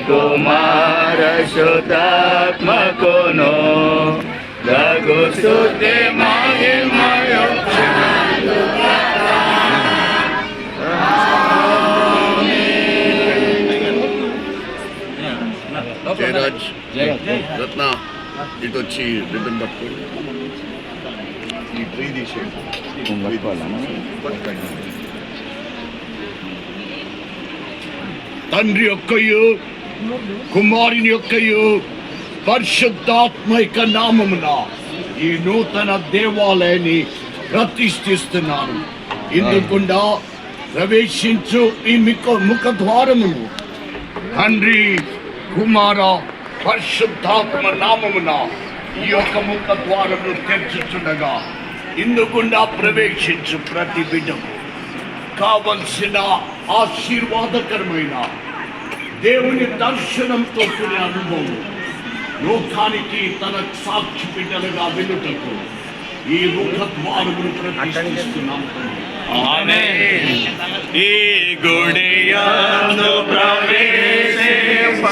కుమార శుద్ధాత్మకును లఘు స్తుతి మహిమయు జయరాజ్ రత్న ఇటు వచ్చి రిబ్బన్ పట్టుకో ఈ ట్రీ తీసేయండి తండ్రి యొక్కయు కుమారుని యొక్కయు పరిశుద్ధాత్మ యొక్క నామమున ఈ నూతన దేవాలయాన్ని ప్రతిష్ఠిస్తున్నాను. ఇందుకుండా ప్రవేశించు ఈ ముఖ ద్వారమును తండ్రి కుమార పరిశుద్ధాత్మ నామమున ఈ యొక్క ముఖ ద్వారమును తెరుచుచుండగా ఇందుకుండా ప్రవేశించు ప్రతి బిడ్డకు కావలసిన ఆశీర్వాదకరమైన దేవుని దర్శనంతో కూడిన అనుభవం లోకానికి తన సాక్షి బిడ్డలుగా వెలుటకు ఈ ముఖ ద్వారమును ప్రతిష్ఠిస్తున్నాం. ఈ గుడియందు ప్రవేశింప